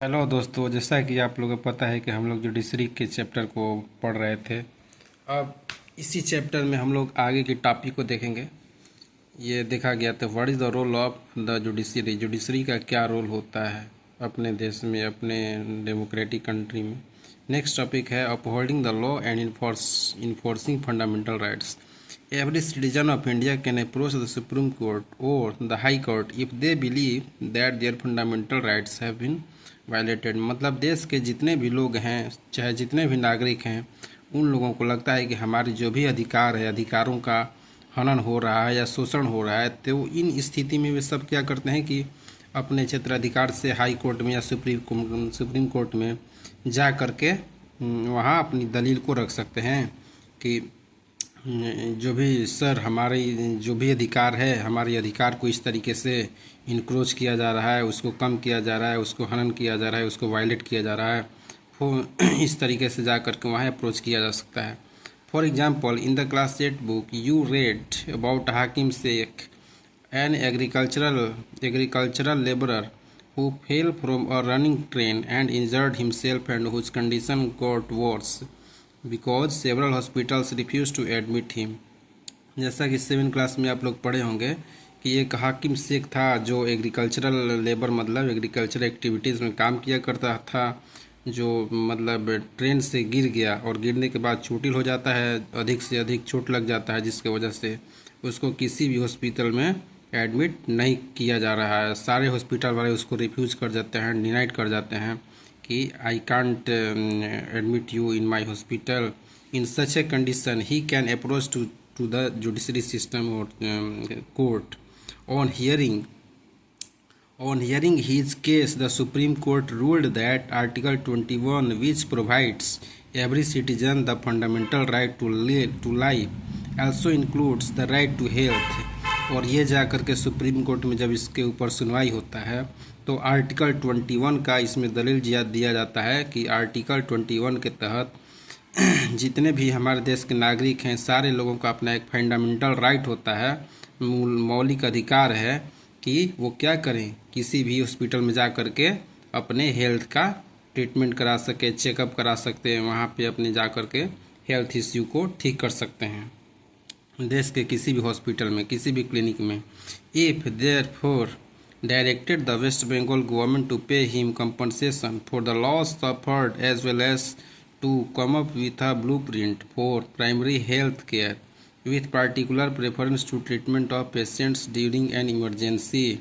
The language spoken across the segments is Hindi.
हेलो दोस्तों, जैसा कि आप लोगों को पता है कि हम लोग जुडिशरी के चैप्टर को पढ़ रहे थे। अब इसी चैप्टर में हम लोग आगे के टॉपिक को देखेंगे। ये देखा गया था what is the role of the judiciary. Judiciary का क्या रोल होता है अपने देश में, अपने डेमोक्रेटिक कंट्री में। नेक्स्ट टॉपिक है upholding the law and enforcing fundamental rights. Every citizen of India can approach the Supreme Court or the High Court if they believe that their fundamental rights have been violated। मतलब देश के जितने भी लोग हैं, चाहे जितने भी नागरिक हैं, उन लोगों को लगता है कि हमारे जो भी अधिकार है, अधिकारों का हनन हो रहा है या शोषण हो रहा है, तो इन स्थिति में वे सब क्या करते हैं कि अपने क्षेत्राधिकार से हाई कोर्ट में या सुप्रीम कोर्ट में जा करके वहाँ अपनी दलील को रख सकते हैं कि जो भी सर हमारे जो भी अधिकार है, हमारे अधिकार को इस तरीके से इनक्रोच किया जा रहा है, उसको कम किया जा रहा है, उसको हनन किया जा रहा है, उसको वायलेट किया जा रहा है, वो इस तरीके से जा कर के वहाँ अप्रोच किया जा सकता है। For example, in the class 8 book you read about Hakim Sheikh, an agricultural labourer who fell from a running train and injured himself and whose condition got worse because several hospitals refused to admit him। जैसा कि 7 क्लास में आप लोग पढ़े होंगे कि एक हाकिम शेख था जो एग्रीकल्चरल लेबर मतलब एग्रीकल्चर एक्टिविटीज़ में काम किया करता था, जो मतलब ट्रेन से गिर गया और गिरने के बाद चोटिल हो जाता है, अधिक से अधिक चोट लग जाता है, जिसके वजह से उसको किसी भी हॉस्पिटल में एडमिट नहीं किया जा रहा है। सारे हॉस्पिटल वाले उसको रिफ्यूज़ कर जाते हैं, डिनाइड कर जाते हैं कि I can't admit you in my hospital. In such a condition he can approach to the judiciary system और court. On hearing his case, the Supreme Court ruled that Article 21, which provides every citizen the fundamental right to life, also includes the right to health। और ये जा कर के सुप्रीम कोर्ट में जब इसके ऊपर सुनवाई होता है तो आर्टिकल 21 का इसमें दलील दिया जाता है कि आर्टिकल 21 के तहत जितने भी हमारे देश के नागरिक हैं, सारे लोगों का अपना एक फंडामेंटल राइट होता है, मौलिक अधिकार है कि वो क्या करें, किसी भी हॉस्पिटल में जा कर के अपने हेल्थ का ट्रीटमेंट करा सके, चेकअप करा सकते हैं, वहाँ पे अपने जा कर के हेल्थ इश्यू को ठीक कर सकते हैं देश के किसी भी हॉस्पिटल में, किसी भी क्लिनिक में। If therefore directed the West Bengal government to pay him compensation for the loss suffered as well as to come up with a blueprint for primary health care with particular preference to treatment of patients during an emergency।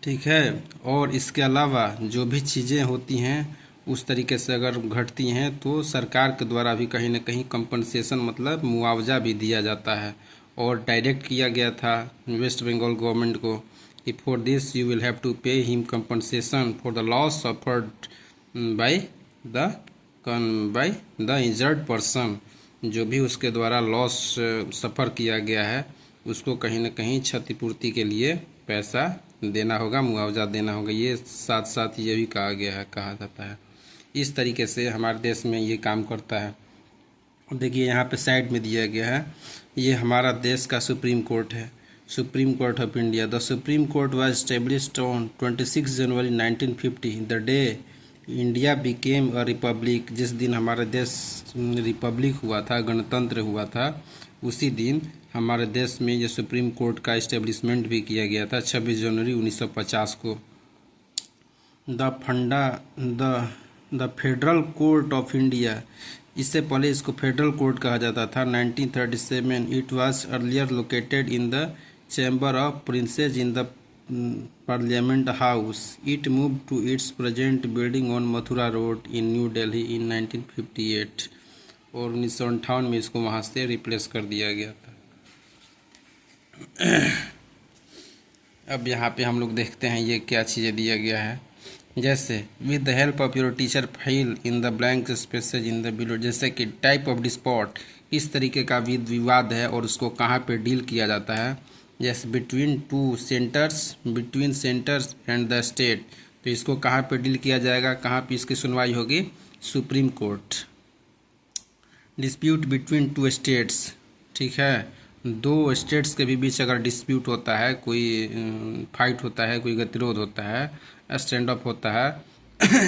ठीक है। और इसके अलावा जो भी चीज़ें होती हैं उस तरीके से अगर घटती हैं तो सरकार के द्वारा भी कहीं ना कहीं कंपनसेशन मतलब मुआवजा भी दिया जाता है। और डायरेक्ट किया गया था वेस्ट बंगाल गवर्नमेंट को कि for this you will have to pay him compensation for the loss suffered by the injured person. जो भी उसके द्वारा लॉस सफ़र किया गया है उसको कहीं ना कहीं क्षतिपूर्ति के लिए पैसा देना होगा, मुआवजा देना होगा। ये साथ साथ ये भी कहा जाता है। इस तरीके से हमारे देश में ये काम करता है। देखिए यहाँ पे साइड में दिया गया है, ये हमारा देश का सुप्रीम कोर्ट है, supreme court of India. The supreme court was established on 26 जनवरी 1950, the day India became a republic. जिस दिन हमारा देश रिपब्लिक हुआ था, गणतंत्र हुआ था, उसी दिन हमारे देश में ये सुप्रीम कोर्ट का इस्टेब्लिशमेंट भी किया गया था, 26 जनवरी 1950 को। The federal court of India, इससे पहले इसको फेडरल कोर्ट कहा जाता था। 1937 it was earlier located in the chamber of princes in the parliament house. It move to its present building on Mathura road in New Delhi in 1958 और 1958 में इसको वहाँ से रिप्लेस कर दिया गया था। अब यहाँ पे हम लोग देखते हैं ये क्या चीज़ें दिया गया है। जैसे with the help of your teacher file in the blank spaces in the below. जैसे कि टाइप ऑफ डिस्पॉट, इस तरीके का विवाद है और उसको कहाँ पे डील किया जाता है। जैसे between centres and the state, तो इसको कहाँ पे डील किया जाएगा, कहाँ पे इसकी सुनवाई होगी, supreme court. Dispute between two states, ठीक है, दो स्टेट्स के भी बीच अगर डिस्प्यूट होता है, कोई फाइट होता है, कोई गतिरोध होता है, स्टैंड ऑफ होता है।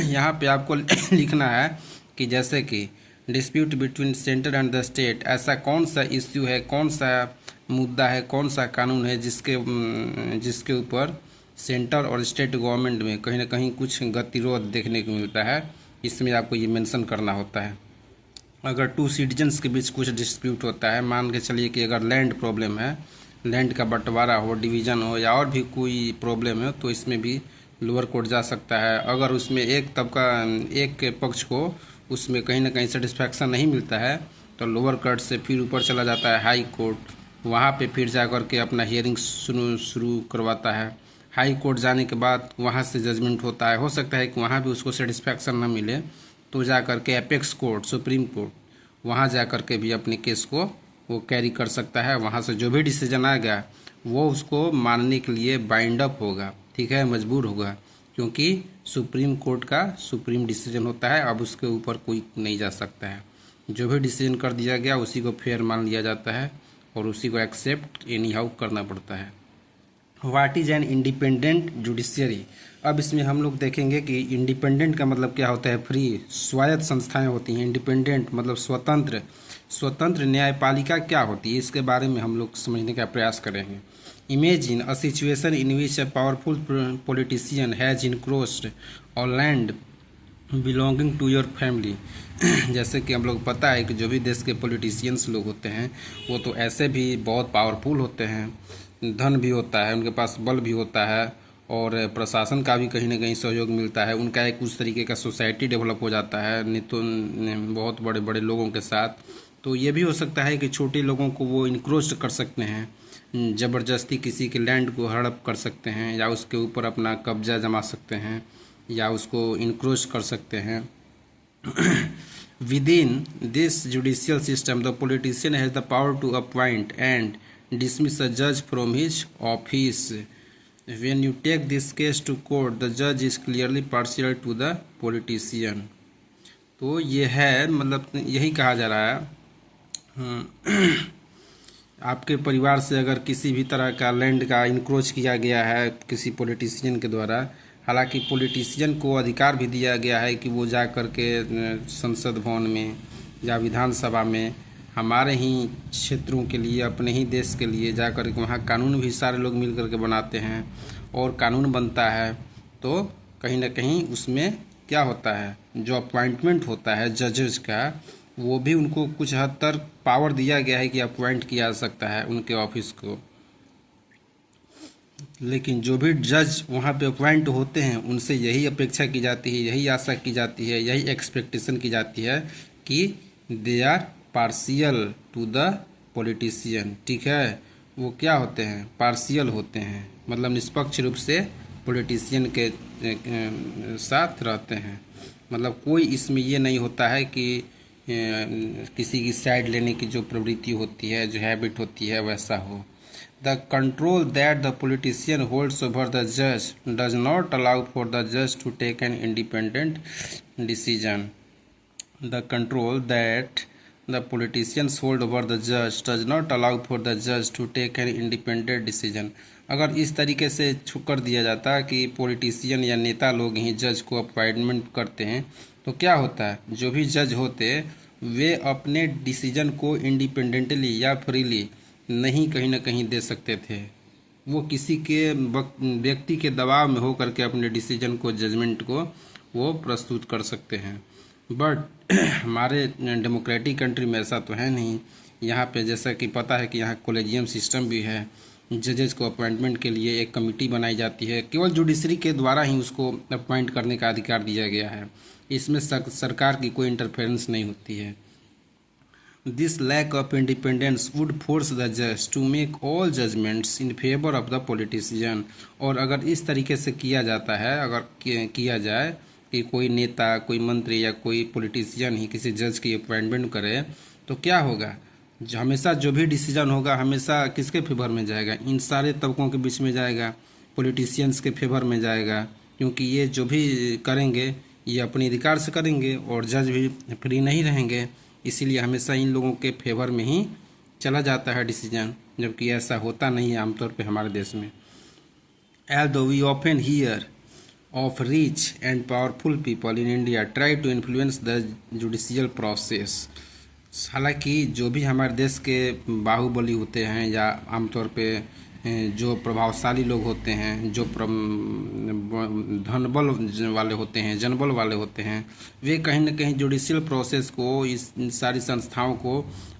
यहाँ पे आपको लिखना है कि जैसे कि dispute between centre and the state, ऐसा कौन सा इश्यू है, कौन सा मुद्दा है, कौन सा कानून है जिसके ऊपर सेंटर और स्टेट गवर्नमेंट में कहीं ना कहीं कुछ गतिरोध देखने को मिलता है। इसमें आपको ये मेंशन करना होता है। अगर टू सिटीजन्स के बीच कुछ डिस्प्यूट होता है, मान के चलिए कि अगर लैंड प्रॉब्लम है, लैंड का बंटवारा हो, डिवीज़न हो या और भी कोई प्रॉब्लम है, तो इसमें भी लोअर कोर्ट जा सकता है। अगर उसमें एक के पक्ष को उसमें कहीं ना कहीं सेटिस्फैक्शन नहीं मिलता है तो लोअर कोर्ट से फिर ऊपर चला जाता है हाई कोर्ट, वहाँ पे फिर जा कर के अपना हियरिंग शुरू करवाता है। हाई कोर्ट जाने के बाद वहाँ से जजमेंट होता है। हो सकता है कि वहाँ भी उसको सेटिस्फैक्शन ना मिले तो जा कर के एपेक्स कोर्ट, सुप्रीम कोर्ट, वहाँ जा कर के भी अपने केस को वो कैरी कर सकता है। वहाँ से जो भी डिसीजन आएगा वो उसको मानने के लिए बाइंड अप होगा, ठीक है, मजबूर होगा, क्योंकि सुप्रीम कोर्ट का सुप्रीम डिसीजन होता है। अब उसके ऊपर कोई नहीं जा सकता है। जो भी डिसीजन कर दिया गया उसी को फेयर मान लिया जाता है और उसी को एक्सेप्ट एनी हाउ करना पड़ता है। What is an independent judiciary. अब इसमें हम लोग देखेंगे कि इंडिपेंडेंट का मतलब क्या होता है। फ्री, स्वायत्त संस्थाएं होती हैं। इंडिपेंडेंट मतलब स्वतंत्र। स्वतंत्र न्यायपालिका क्या होती है, इसके बारे में हम लोग समझने का प्रयास करेंगे। Imagine a situation in which a powerful politician has encroached on land belonging to your family. जैसे कि हम लोग पता है कि जो भी देश के पॉलिटिशियंस लोग होते हैं वो तो ऐसे भी बहुत पावरफुल होते हैं, धन भी होता है, उनके पास बल भी होता है और प्रशासन का भी कहीं ना कहीं सहयोग मिलता है। उनका एक उस तरीके का सोसाइटी डेवलप हो जाता है नितो बहुत बड़े बड़े लोगों के साथ। तो ये भी हो सकता है कि छोटे लोगों को वो इनक्रोच कर सकते हैं, ज़बरदस्ती किसी के लैंड को हड़प कर सकते हैं या उसके ऊपर अपना कब्जा जमा सकते हैं या उसको इनक्रोच कर सकते हैं। Within this judicial system, the politician has the power to appoint and dismiss a judge from his office. When you take this case to court, the judge is clearly partial to the politician. तो ये है, मतलब यही कहा जा रहा है। आपके परिवार से अगर किसी भी तरह का लैंड का इनक्रोच किया गया है किसी पॉलिटिशियन के द्वारा, हालांकि पॉलिटिशियन को अधिकार भी दिया गया है कि वो जा कर के संसद भवन में या विधानसभा में हमारे ही क्षेत्रों के लिए, अपने ही देश के लिए जा कर के वहाँ कानून भी सारे लोग मिल कर के बनाते हैं और कानून बनता है। तो कहीं ना कहीं उसमें क्या होता है, जो अपॉइंटमेंट होता है जजेस का, वो भी उनको कुछ हद तक पावर दिया गया है कि अपॉइंट किया जा सकता है उनके ऑफिस को। लेकिन जो भी जज वहाँ पे अपॉइंट होते हैं उनसे यही अपेक्षा की जाती है, यही आशा की जाती है, यही एक्सपेक्टेशन की जाती है कि they are partial to the politician, ठीक है। वो क्या होते हैं, पार्शियल होते हैं, मतलब निष्पक्ष रूप से पॉलिटिशियन के साथ रहते हैं। मतलब कोई इसमें ये नहीं होता है कि किसी की साइड लेने की जो प्रवृत्ति होती है, जो हैबिट होती है, वैसा हो। The control that the politician holds over the judge does not allow for the judge to take an independent decision. The control that the politicians hold over the judge does not allow for the judge to take an independent decision. अगर इस तरीके से कर दिया जाता कि पॉलिटिशियन या नेता लोग ही जज को अपॉइंटमेंट करते हैं तो क्या होता है, जो भी जज होते वे अपने डिसीजन को इंडिपेंडेंटली या फ्रीली नहीं कहीं ना कहीं दे सकते थे। वो किसी के व्यक्ति के दबाव में हो करके अपने डिसीजन को, जजमेंट को वो प्रस्तुत कर सकते हैं। बट हमारे डेमोक्रेटिक कंट्री में ऐसा तो है नहीं। यहाँ पे जैसा कि पता है कि यहाँ कॉलेजियम सिस्टम भी है। जजेस को अपॉइंटमेंट के लिए एक कमेटी बनाई जाती है, केवल जुडिशरी के द्वारा ही उसको अपॉइंट करने का अधिकार दिया गया है। इसमें सरकार की कोई इंटरफेरेंस नहीं होती है। This lack of independence would force the judge to make all judgments in favor of the politician. और अगर इस तरीके से किया जाता है, अगर किया जाए कि कोई नेता, कोई मंत्री या कोई पॉलिटिशियन ही किसी जज की अपॉइंटमेंट करे तो क्या होगा, हमेशा जो भी डिसीजन होगा हमेशा किसके फेवर में जाएगा, इन सारे तबकों के बीच में जाएगा, पॉलिटिशियंस के फेवर में जाएगा, क्योंकि ये जो भी करेंगे ये अपने अधिकार से करेंगे और जज भी फ्री नहीं रहेंगे। इसीलिए हमेशा इन लोगों के फेवर में ही चला जाता है डिसीजन, जबकि ऐसा होता नहीं है आमतौर पे हमारे देश में। Although we often hear of rich and powerful people in India try to influence the judicial process। हालांकि जो भी हमारे देश के बाहुबली होते हैं या आमतौर पे जो प्रभावशाली लोग होते हैं, जो धनबल वाले होते हैं, जनबल वाले होते हैं, वे कहीं ना कहीं जुडिशियल प्रोसेस को, इस सारी संस्थाओं को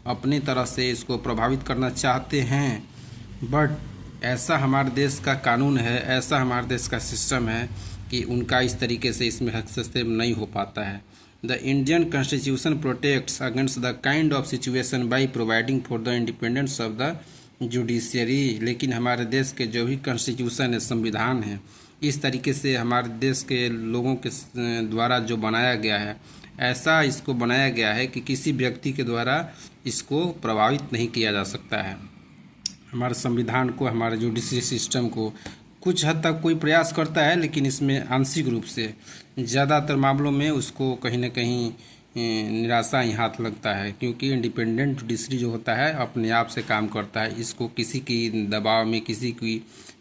अपनी तरह से इसको प्रभावित करना चाहते हैं। बट ऐसा हमारे देश का कानून है, ऐसा हमारे देश का सिस्टम है कि उनका इस तरीके से इसमें हस्तक्षेप नहीं हो पाता है। The Indian constitution protects against the kind of situation by providing for the independence of the judiciary. लेकिन हमारे देश के जो भी कॉन्स्टिट्यूशन है, संविधान है, इस तरीके से हमारे देश के लोगों के द्वारा जो बनाया गया है, ऐसा इसको बनाया गया है कि किसी व्यक्ति के द्वारा इसको प्रभावित नहीं किया जा सकता है। हमारे संविधान को, हमारे जुडिशरी सिस्टम को कुछ हद तक कोई प्रयास करता है, लेकिन इसमें आंशिक रूप से, ज़्यादातर मामलों में उसको कहीं ना कहीं निराशा ही हाथ लगता है, क्योंकि इंडिपेंडेंट जुडिशरी जो होता है अपने आप से काम करता है। इसको किसी की दबाव में, किसी की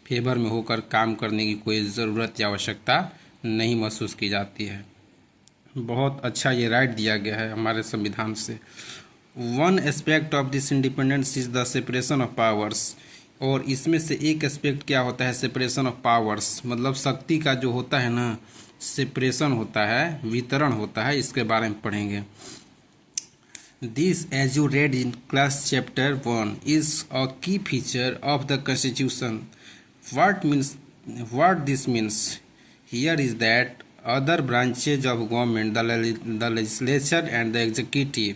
फेवर में होकर काम करने की कोई ज़रूरत या आवश्यकता नहीं महसूस की जाती है। बहुत अच्छा ये राइट दिया गया है हमारे संविधान से। One aspect of this independence is the separation of powers. और इसमें से एक एस्पेक्ट क्या होता है, सेपरेशन ऑफ पावर्स, मतलब शक्ति का जो होता है ना, सेपरेशन होता है, वितरण होता है, इसके बारे में पढ़ेंगे। This as you read in class chapter 1 is a key feature of the constitution. What this means here is that other branches of government, the legislature and the executive.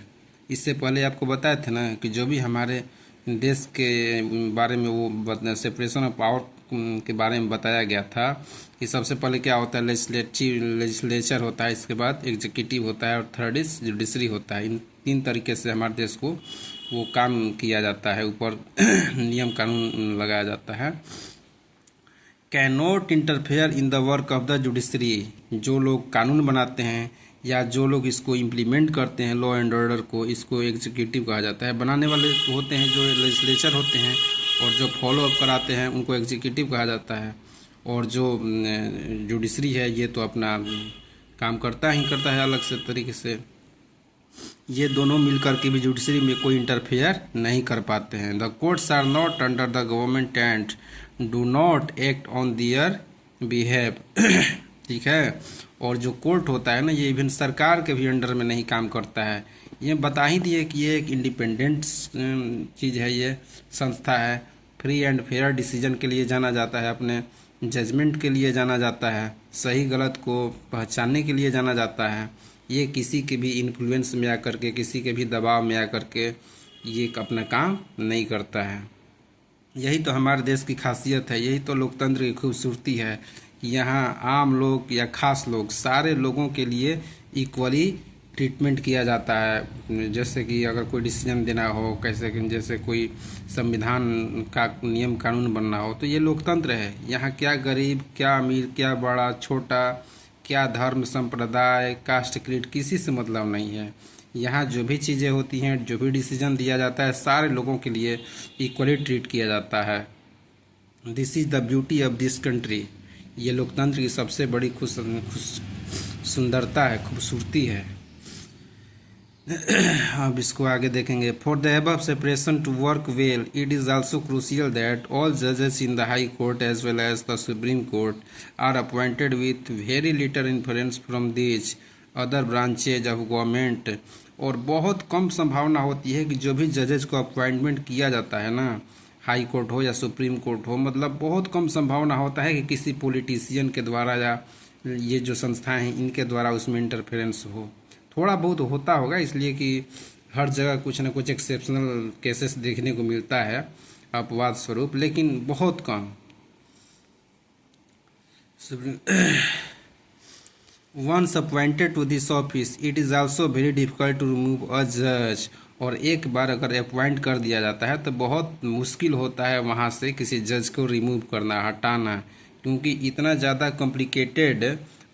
इससे पहले आपको बताया था ना कि जो भी हमारे देश के बारे में वो सेपरेशन ऑफ पावर के बारे में बताया गया था कि सबसे पहले क्या होता है, लेजिस्लेचर होता है, इसके बाद एग्जीक्यूटिव होता है, और थर्ड इज जुडिशरी होता है। इन तीन तरीके से हमारे देश को वो काम किया जाता है, ऊपर नियम कानून लगाया जाता है। Can not interfere in the work of the judiciary. जो लोग कानून बनाते हैं या जो लोग इसको इम्प्लीमेंट करते हैं, लॉ एंड ऑर्डर को, इसको एग्जीक्यूटिव कहा जाता है। बनाने वाले होते हैं जो लेजिस्लेचर होते हैं, और जो फॉलो अप कराते हैं उनको एग्जीक्यूटिव कहा जाता है। और जो जुडिशरी है ये तो अपना काम करता है अलग से तरीके से। ये दोनों मिलकर के भी जुडिशरी में कोई इंटरफेयर नहीं कर पाते हैं। The courts are not under the government and do not act on their behave. ठीक है। और जो कोर्ट होता है ना, ये इवन सरकार के भी अंडर में नहीं काम करता है। ये बता ही दिए कि ये एक इंडिपेंडेंट चीज़ है, ये संस्था है। फ्री एंड फेयर डिसीजन के लिए जाना जाता है, अपने जजमेंट के लिए जाना जाता है, सही गलत को पहचानने के लिए जाना जाता है। ये किसी के भी इन्फ्लुएंस में आकर के, किसी के भी दबाव में आकर के ये अपना काम नहीं करता है। यही तो हमारे देश की खासियत है, यही तो लोकतंत्र की खूबसूरती है। यहाँ आम लोग या खास लोग, सारे लोगों के लिए इक्वली ट्रीटमेंट किया जाता है। जैसे कि अगर कोई डिसीजन देना हो, जैसे कोई संविधान का नियम कानून बनना हो, तो ये लोकतंत्र है। यहाँ क्या गरीब, क्या अमीर, क्या बड़ा छोटा, क्या धर्म संप्रदाय, कास्ट, क्रीड, किसी से मतलब नहीं है। यहाँ जो भी चीज़ें होती हैं, जो भी डिसीजन दिया जाता है, सारे लोगों के लिए इक्वली ट्रीट किया जाता है। This is the beauty of this country. ये लोकतंत्र की सबसे बड़ी सुंदरता है, खूबसूरती है। अब इसको आगे देखेंगे। For the above separation to work well, it is also crucial that all जजेस in the high court as well as the supreme court are appointed with very little influence from these other branches of government. और बहुत कम संभावना होती है कि जो भी जजेज को अपॉइंटमेंट किया जाता है ना, हाई कोर्ट हो या सुप्रीम कोर्ट हो, मतलब बहुत कम संभावना होता है कि किसी पॉलिटिशियन के द्वारा या ये जो संस्थाएं हैं इनके द्वारा उसमें इंटरफेरेंस हो। थोड़ा बहुत होता होगा, इसलिए कि हर जगह कुछ ना कुछ एक्सेप्शनल केसेस देखने को मिलता है अपवाद स्वरूप, लेकिन बहुत कम। Once appointed to this office, it is also very difficult to remove a judge। और एक बार अगर अपॉइंट कर दिया जाता है तो बहुत मुश्किल होता है वहाँ से किसी जज को रिमूव करना, हटाना, क्योंकि इतना ज़्यादा कॉम्प्लिकेटेड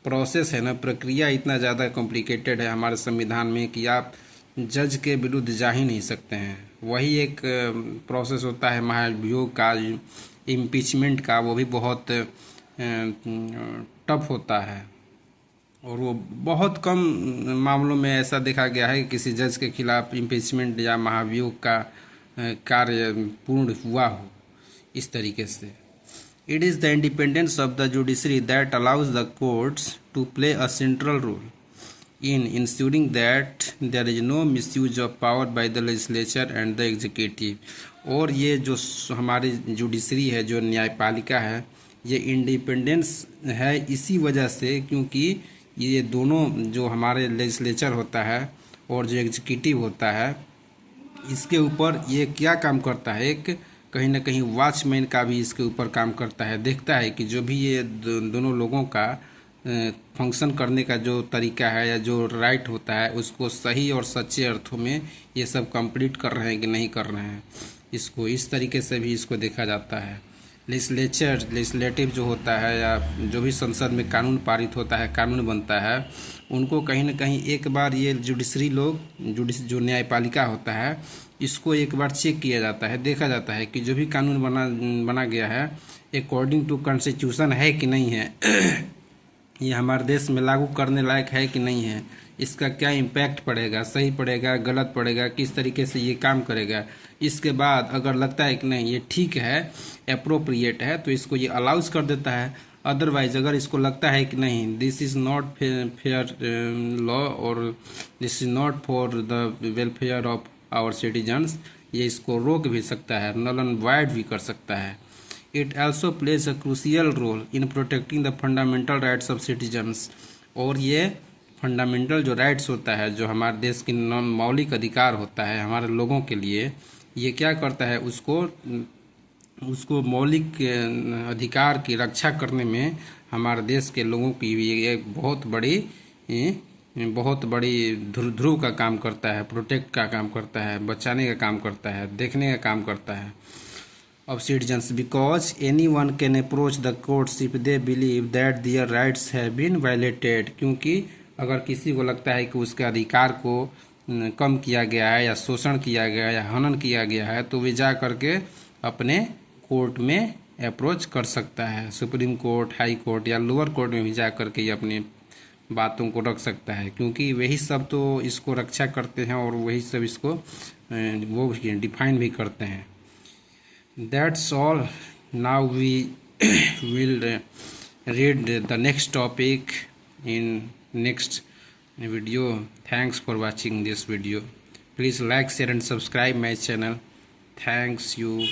प्रोसेस है ना, प्रक्रिया इतना ज़्यादा कॉम्प्लिकेटेड है हमारे संविधान में कि आप जज के विरुद्ध जा ही नहीं सकते हैं। वही एक प्रोसेस होता है महाभियोग का, इम्पीचमेंट का, वो भी बहुत टफ होता है, और वो बहुत कम मामलों में ऐसा देखा गया है कि किसी जज के खिलाफ इम्पीचमेंट या महाभियोग का कार्य पूर्ण हुआ हो इस तरीके से। It is the independence of the judiciary that allows the courts to play a central role in ensuring that there is no misuse of power by the legislature and the executive। और ये जो हमारी जुडिशरी है, जो न्यायपालिका है, ये इंडिपेंडेंस है इसी वजह से क्योंकि ये दोनों जो हमारे लेजिस्लेचर होता है और जो एग्जीक्यूटिव होता है, इसके ऊपर ये क्या काम करता है, एक कहीं ना कहीं वॉचमैन का भी इसके ऊपर काम करता है। देखता है कि जो भी ये दोनों लोगों का फंक्शन करने का जो तरीका है या जो राइट होता है, उसको सही और सच्चे अर्थों में ये सब कंप्लीट कर रहे हैं कि नहीं कर रहे हैं। इसको इस तरीके से भी इसको देखा जाता है। लेजिस्लेटिव जो होता है या जो भी संसद में कानून पारित होता है, कानून बनता है, उनको कहीं ना कहीं एक बार ये जुडिशरी लोग, जो न्यायपालिका होता है, इसको एक बार चेक किया जाता है, देखा जाता है कि जो भी कानून बना गया है अकॉर्डिंग टू कॉन्स्टिट्यूशन है कि नहीं है, ये हमारे देश में लागू करने लायक है कि नहीं है, इसका क्या इम्पैक्ट पड़ेगा, सही पड़ेगा, गलत पड़ेगा, किस तरीके से ये काम करेगा। इसके बाद अगर लगता है कि नहीं ये ठीक है, अप्रोप्रिएट है, तो इसको ये अलाउज कर देता है। अदरवाइज अगर इसको लगता है कि नहीं this is not fair law और this is not for the welfare of our citizens, ये इसको रोक भी सकता है, नल एंड वॉइड भी कर सकता है। It also plays a crucial role in protecting the fundamental rights of citizens। और ये फंडामेंटल जो राइट्स होता है, जो हमारे देश की मौलिक अधिकार होता है हमारे लोगों के लिए, ये क्या करता है, उसको मौलिक अधिकार की रक्षा करने में हमारे देश के लोगों की भी एक बहुत बड़ी ध्रुव का काम करता है, प्रोटेक्ट का काम करता है, बचाने का काम करता है, देखने का काम करता है of citizens, because anyone can approach the courts if they believe that their rights have been violated। क्योंकि अगर किसी को लगता है कि उसके अधिकार को कम किया गया है या शोषण किया गया है या हनन किया गया है, तो वे जा करके अपने कोर्ट में अप्रोच कर सकता है। सुप्रीम कोर्ट, हाई कोर्ट या लोअर कोर्ट में भी जा करके ये अपनी बातों को रख सकता है, क्योंकि वही सब तो इसको रक्षा करते हैं और वही सब इसको वो डिफाइन भी करते हैं। That's all. Now we will read the next topic in next video. Thanks for watching this video. Please like, share and subscribe my channel. Thanks you.